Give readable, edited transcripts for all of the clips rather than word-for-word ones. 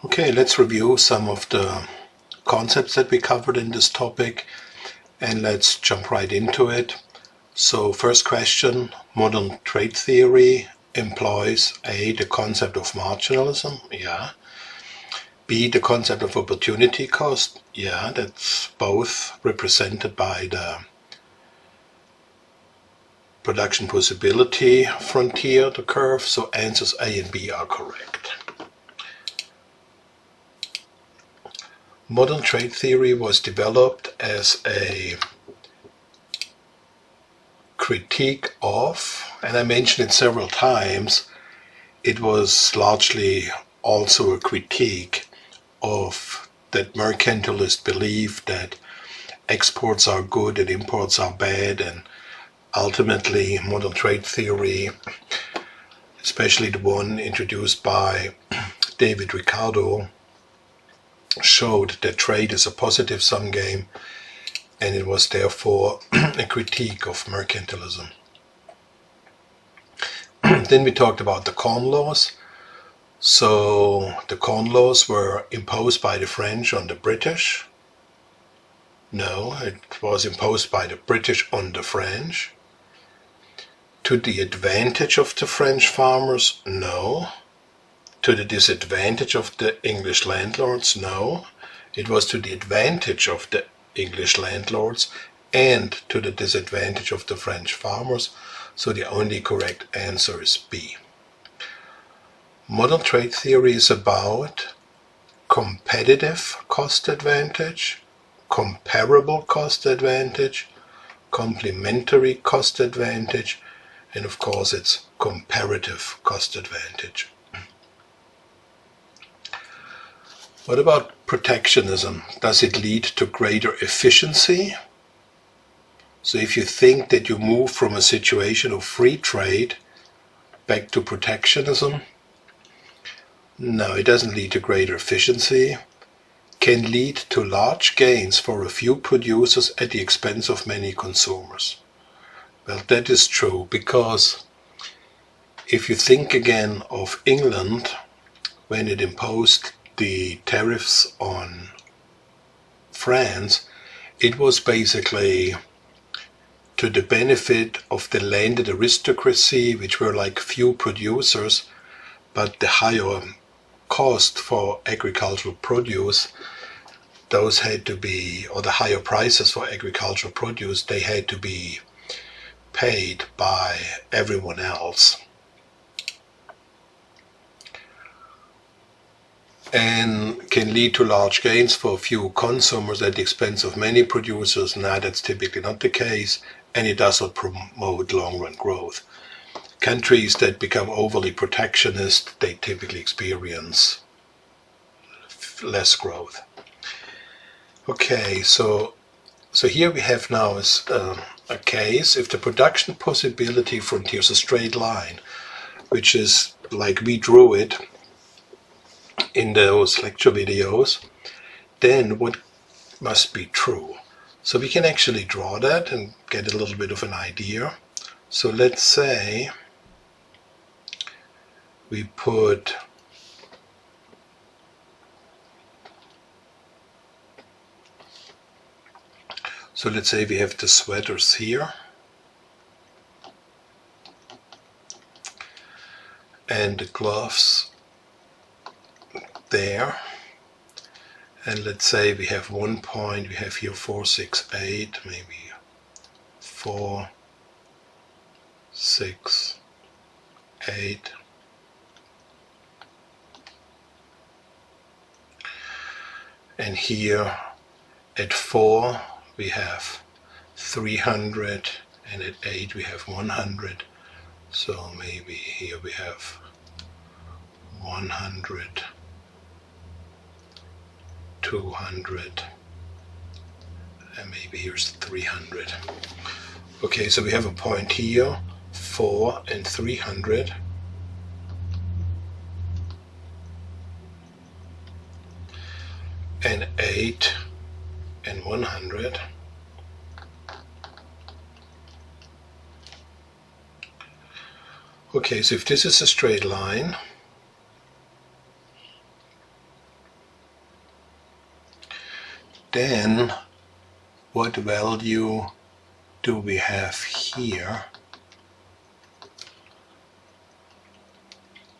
Okay, let's review some of the concepts that we covered in this topic, and let's jump right into it. So first question, modern trade theory employs A, the concept of marginalism, yeah. B, the concept of opportunity cost, yeah, that's both represented by the production possibility frontier, the curve, so answers A and B are correct. Modern trade theory was developed as a critique of, and I mentioned it several times, it was largely also a critique of that mercantilist belief that exports are good and imports are bad, and ultimately modern trade theory, especially the one introduced by David Ricardo, showed that trade is a positive sum game, and it was therefore a critique of mercantilism. Then we talked about the Corn Laws. So the Corn Laws were imposed by the French on the British. No, it was imposed by the British on the French. To the advantage of the French farmers? No. To the disadvantage of the English landlords? No. It was to the advantage of the English landlords and to the disadvantage of the French farmers. So the only correct answer is B. Modern trade theory is about competitive cost advantage, comparable cost advantage, complementary cost advantage, and of course it's comparative cost advantage. What about protectionism? Does it lead to greater efficiency? So if you think that you move from a situation of free trade back to protectionism, no, it doesn't lead to greater efficiency. Can lead to large gains for a few producers at the expense of many consumers. Well, that is true, because if you think again of England when it imposed the tariffs on France, it was basically to the benefit of the landed aristocracy, which were like few producers, but the higher cost for agricultural produce, those had to be, or the higher prices for agricultural produce, they had to be paid by everyone else. And can lead to large gains for a few consumers at the expense of many producers. Now, that's typically not the case, and it does not promote long-run growth. Countries that become overly protectionist, they typically experience less growth. Okay, so here we have now a case. If the production possibility frontier is a straight line, which is like we drew it in those lecture videos, then what must be true? So we can actually draw that and get a little bit of an idea. So let's say we put let's say we have the sweaters here, and the gloves there, and let's say we have 1 point, we have here 4, 6, 8, maybe 4, 6, 8, and here at 4 we have 300, and at 8 we have 100, so maybe here we have 100, 200, and maybe here's 300. Okay, so we have a point here, 4 and 300. And 8 and 100. Okay, so if this is a straight line, then what value do we have here?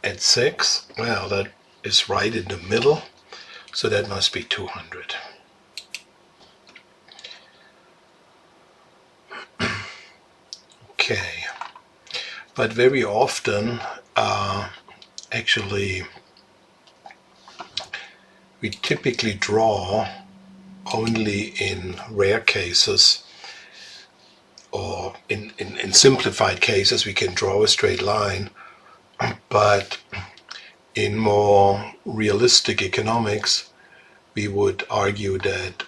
At 6? Well, that is right in the middle, so that must be 200. Okay, but very often, actually, we typically draw only in rare cases, or in simplified cases we can draw a straight line, but in more realistic economics we would argue that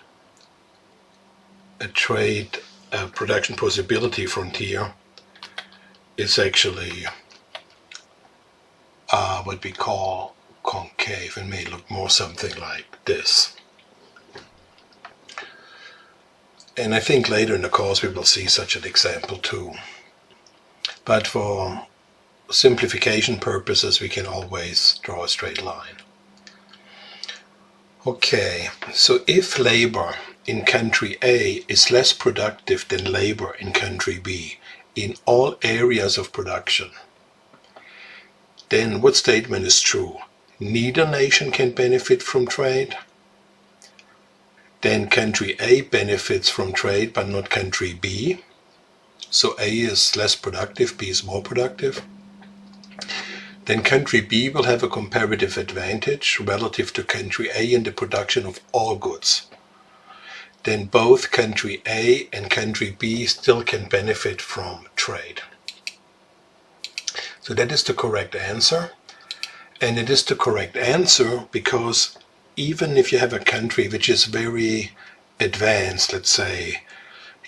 a trade production possibility frontier is actually what we call concave, and may look more something like this. And I think later in the course we will see such an example too. But for simplification purposes we can always draw a straight line. Okay, so if labor in country A is less productive than labor in country B in all areas of production, then what statement is true? Neither nation can benefit from trade. Then country A benefits from trade but not country B. So A is less productive, B is more productive. Then country B will have a comparative advantage relative to country A in the production of all goods. Then both country A and country B still can benefit from trade. So that is the correct answer. And it is the correct answer because even if you have a country which is very advanced, let's say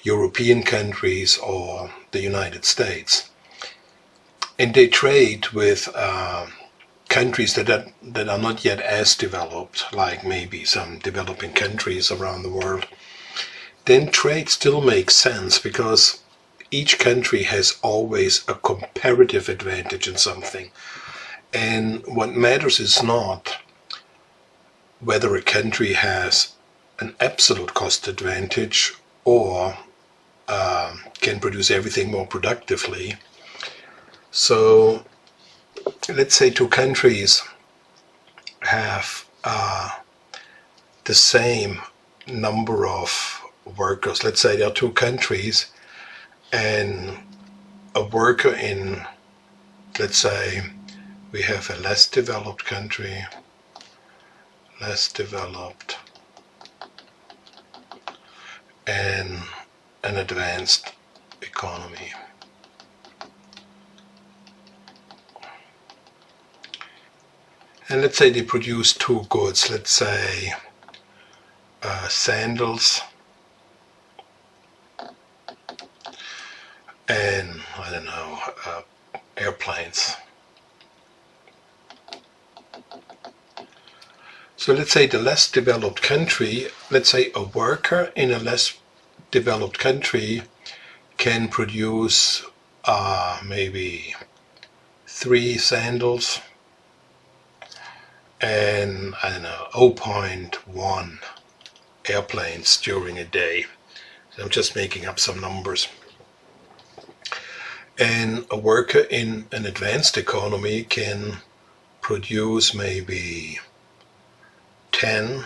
European countries or the United States, and they trade with countries that are not yet as developed, like maybe some developing countries around the world, then trade still makes sense because each country has always a comparative advantage in something. And what matters is not whether a country has an absolute cost advantage or can produce everything more productively. So let's say two countries have the same number of workers. Let's say there are two countries and a worker in, let's say we have a less developed country, less developed, and an advanced economy. And let's say they produce two goods, let's say sandals and, I don't know, airplanes. So let's say the less developed country, let's say a worker in a less developed country can produce maybe 3 sandals and, I don't know, 0.1 airplanes during a day. So I'm just making up some numbers. And a worker in an advanced economy can produce maybe 10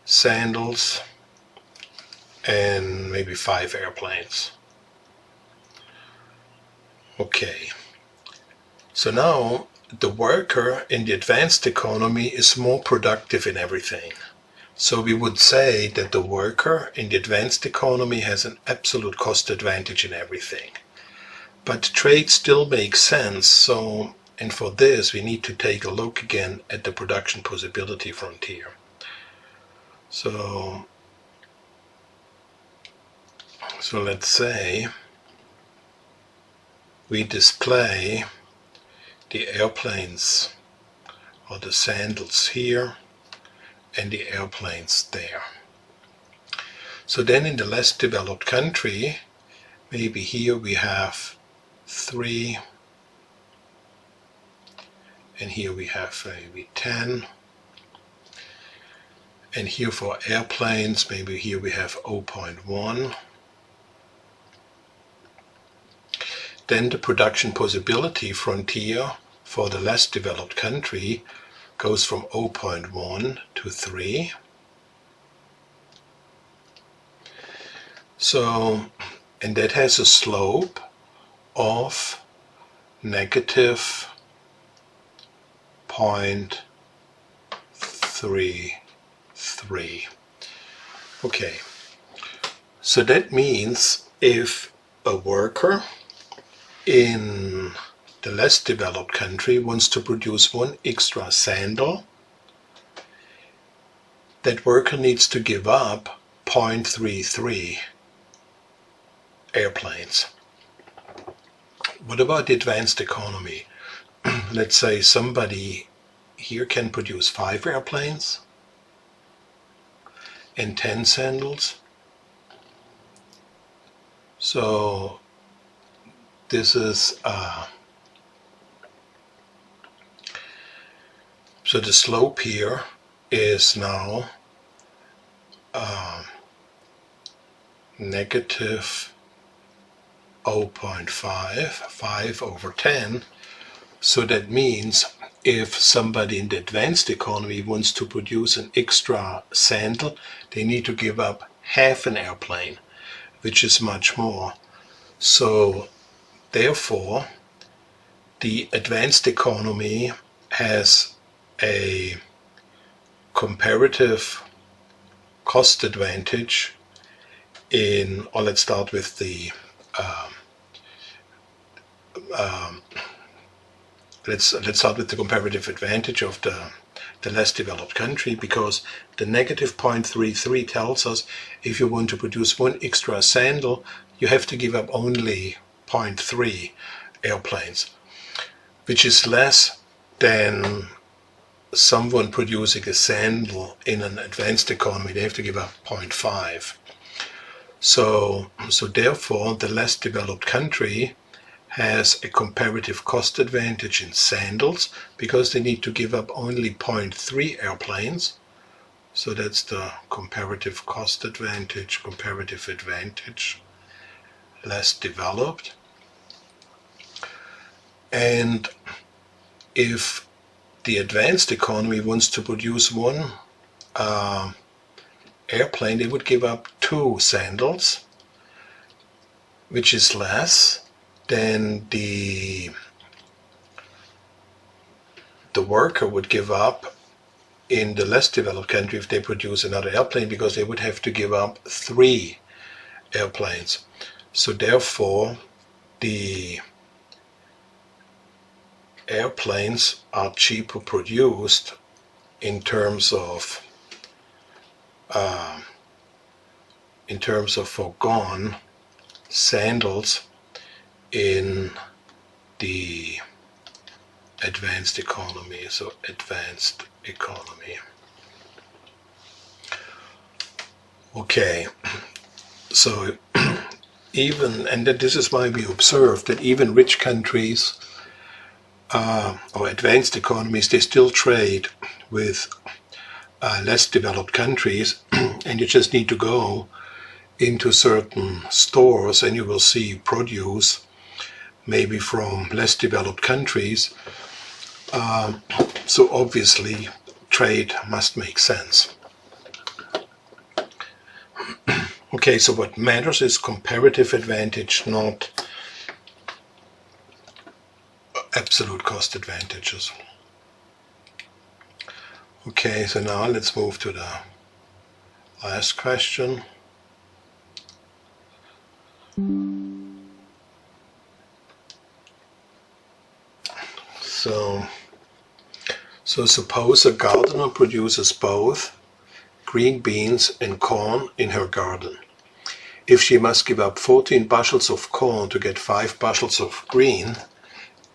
sandals and maybe 5 airplanes. Okay, so now the worker in the advanced economy is more productive in everything. So we would say that the worker in the advanced economy has an absolute cost advantage in everything. But trade still makes sense, so, and for this we need to take a look again at the production possibility frontier. So let's say we display the airplanes or the sandals here and the airplanes there. So then in the less developed country, maybe here we have 3 and here we have maybe 10, And here for airplanes, maybe here we have 0.1. Then the production possibility frontier for the less developed country goes from 0.1 to 3. So, and that has a slope of negative 0.33. Okay, so that means if a worker in the less developed country wants to produce one extra sandal, that worker needs to give up 0.33 airplanes. What about the advanced economy? Let's say somebody here can produce 5 airplanes and 10 sandals. So this is so the slope here is now negative 0.5, 5 over 10. So that means if somebody in the advanced economy wants to produce an extra sandal, they need to give up half an airplane, which is much more. So therefore, the advanced economy has a comparative cost advantage in, or let's start with the let's start with the comparative advantage of the less developed country, because the negative 0.33 tells us if you want to produce one extra sandal, you have to give up only 0.3 airplanes, which is less than someone producing a sandal in an advanced economy. They have to give up 0.5. So therefore, the less developed country has a comparative cost advantage in sandals because they need to give up only 0.3 airplanes. So that's the comparative cost advantage, less developed. And if the advanced economy wants to produce one airplane, they would give up 2 sandals, which is less than the worker would give up in the less developed country if they produce another airplane, because they would have to give up 3 airplanes. So therefore, the airplanes are cheaper produced in terms of foregone sandals in the advanced economy. So advanced economy. Okay, so even, and that this is why we observe that even rich countries or advanced economies, they still trade with less developed countries, and you just need to go into certain stores and you will see produce maybe from less developed countries. So obviously trade must make sense. Okay, so what matters is comparative advantage, not absolute cost advantages. Okay, so now let's move to the last question. So suppose a gardener produces both green beans and corn in her garden. If she must give up 14 bushels of corn to get 5 bushels of green,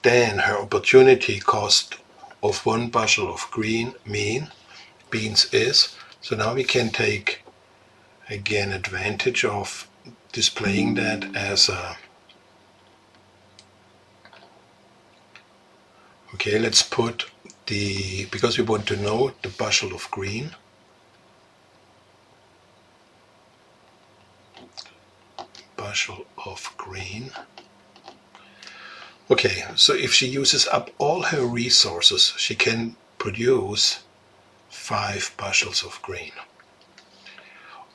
then her opportunity cost of 1 bushel of green beans is, so now we can take again advantage of displaying that as a, okay, let's put the, because we want to know the bushel of green, bushel of green. Okay, so if she uses up all her resources, she can produce 5 bushels of green.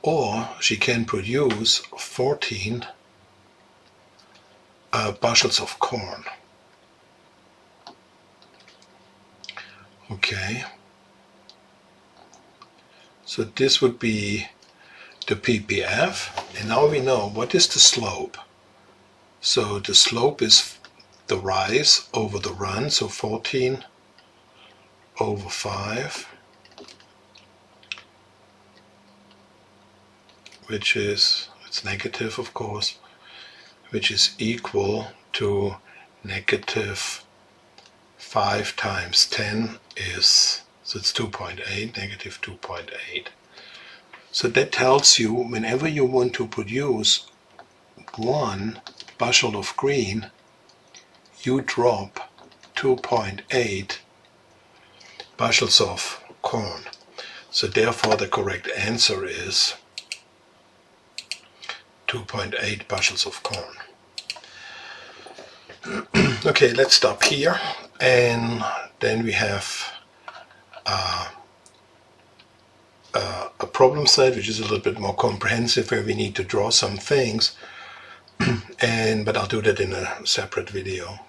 Or she can produce 14 bushels of corn. Okay, so this would be the ppf, and now we know what is the slope. So the slope is the rise over the run, so 14 over 5, which is, it's negative of course, which is equal to negative 5 times 10 is, so it's 2.8, negative 2.8. So that tells you whenever you want to produce 1 bushel of green, you drop 2.8 bushels of corn. So therefore the correct answer is 2.8 bushels of corn. Okay, let's stop here, and then we have a problem set which is a little bit more comprehensive, where we need to draw some things, but I'll do that in a separate video.